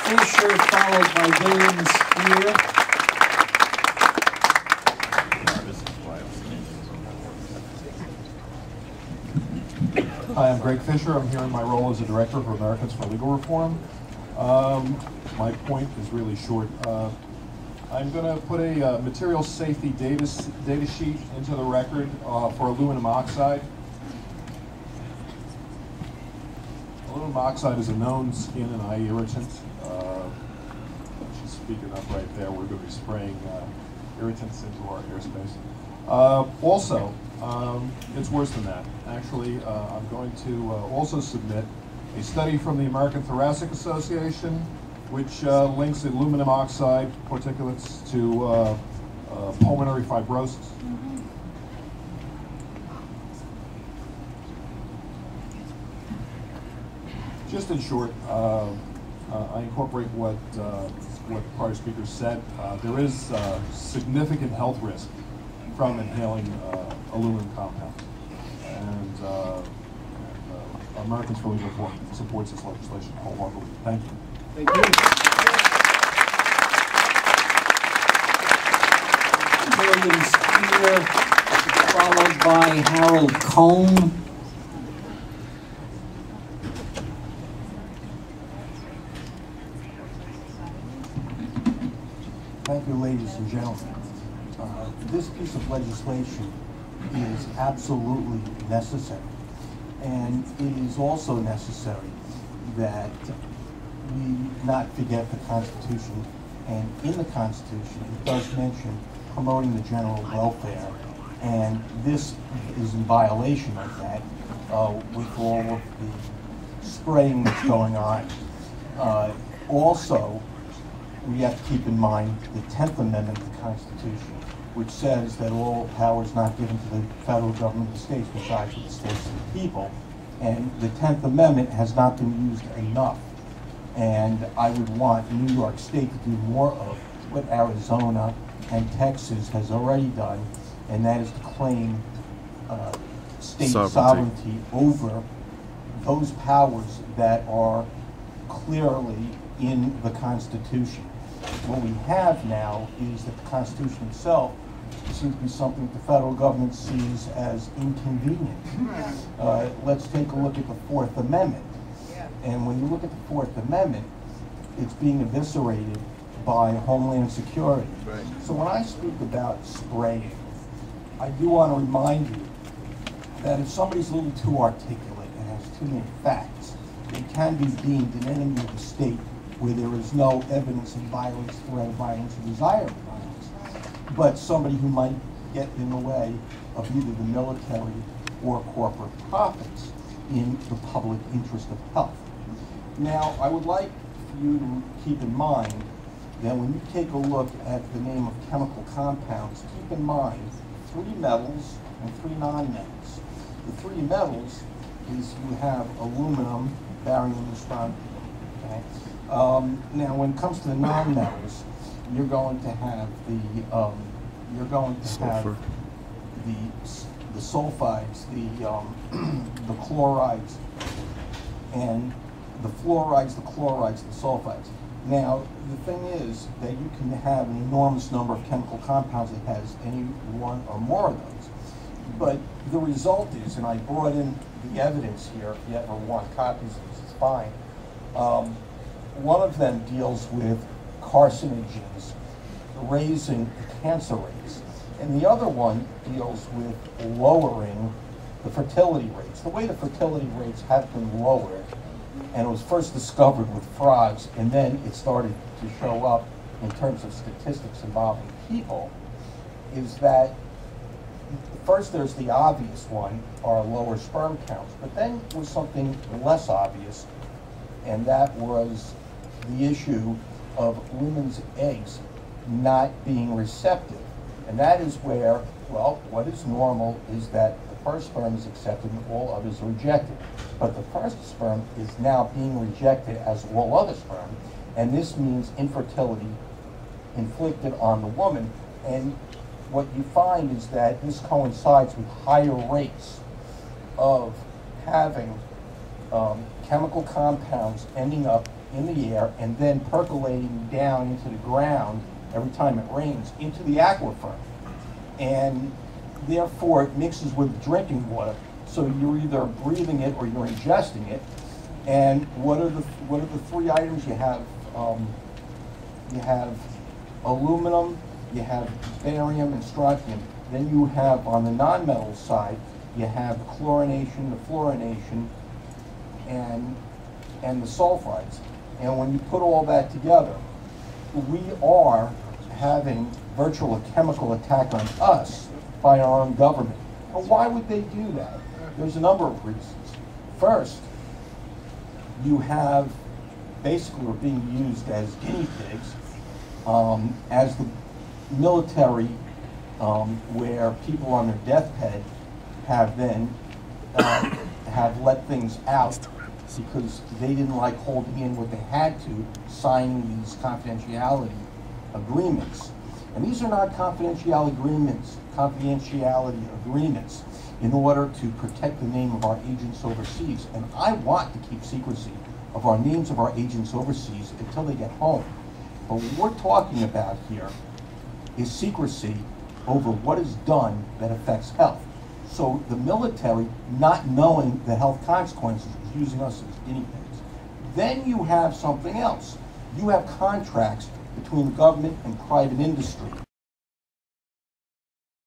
Fisher, followed by Williams here. Hi, I'm Greg Fisher. I'm here in my role as a director for Americans for Legal Reform. My point is really short. I'm going to put a material safety data sheet into the record for aluminum oxide. Aluminum oxide is a known skin and eye irritant. She's speaking up right there. We're going to be spraying irritants into our airspace. Also, it's worse than that. Actually, I'm going to also submit a study from the American Thoracic Association, which links aluminum oxide particulates to pulmonary fibrosis. Just in short, I incorporate what prior speakers said. There is significant health risk from inhaling aluminum compounds, and Americans for Legal Reform supports this legislation wholeheartedly. Thank you. Thank you. Williams here, followed by Harold Cohn. Thank you, ladies and gentlemen. This piece of legislation is absolutely necessary. And it is also necessary that we not forget the Constitution. And in the Constitution, it does mention promoting the general welfare. And this is in violation of that with all of the spraying that's going on. Also, we have to keep in mind the 10th Amendment to the Constitution, which says that all powers not given to the federal government, the states, reside with the states and the people. And the 10th Amendment has not been used enough. And I would want New York State to do more of what Arizona and Texas has already done, and that is to claim state sovereignty over those powers that are clearly in the Constitution. What we have now is that the Constitution itself seems to be something that the federal government sees as inconvenient. Let's take a look at the Fourth Amendment. And when you look at the Fourth Amendment, it's being eviscerated by Homeland Security. So when I speak about spraying, I do want to remind you that if somebody's a little too articulate and has too many facts, they can be deemed an enemy of the state where there is no evidence of violence, threat of violence, or desire of violence, but somebody who might get in the way of either the military or corporate profits in the public interest of health. Now, I would like for you to keep in mind that when you take a look at the name of chemical compounds, keep in mind 3 metals and 3 nonmetals. The 3 metals is you have aluminum, barium, and strontium. Okay? Now, when it comes to the nonmetals, you're going to have the sulfides, the chlorides, and the fluorides, the chlorides, the sulfides. Now, the thing is that you can have an enormous number of chemical compounds that has any one or more of those. But the result is, and I brought in the evidence here, if you ever want copies of this, it's fine. One of them deals with carcinogens, raising the cancer rates. And the other one deals with lowering the fertility rates. The way the fertility rates have been lowered, and it was first discovered with frogs, and then it started to show up in terms of statistics involving people, is that first there's the obvious one, are lower sperm counts, but then was something less obvious, and that was the issue of women's eggs not being receptive. And that is where, well, what is normal is that the first sperm is accepted and all others are rejected. But the first sperm is now being rejected as all other sperm, and this means infertility inflicted on the woman. And what you find is that this coincides with higher rates of having chemical compounds ending up in the air and then percolating down into the ground every time it rains into the aquifer. And therefore it mixes with drinking water. So you're either breathing it or you're ingesting it. And what are the three items you have? You have aluminum, you have barium and strontium. Then you have, on the non-metal side, you have the chlorination, the fluorination, and the sulfides. And when you put all that together, we are having virtual chemical attack on us by our own government. Well, why would they do that? There's a number of reasons. First, you have, basically, we're being used as guinea pigs, as the military, where people on their deathbed have then have let things out because they didn't like holding in what they had to, signing these confidentiality agreements. And these are not confidentiality agreements in order to protect the name of our agents overseas. And I want to keep secrecy of our names of our agents overseas until they get home. But what we're talking about here is secrecy over what is done that affects health. So the military, not knowing the health consequences, is using us as guinea pigs. Then you have something else. You have contracts between government and private industry.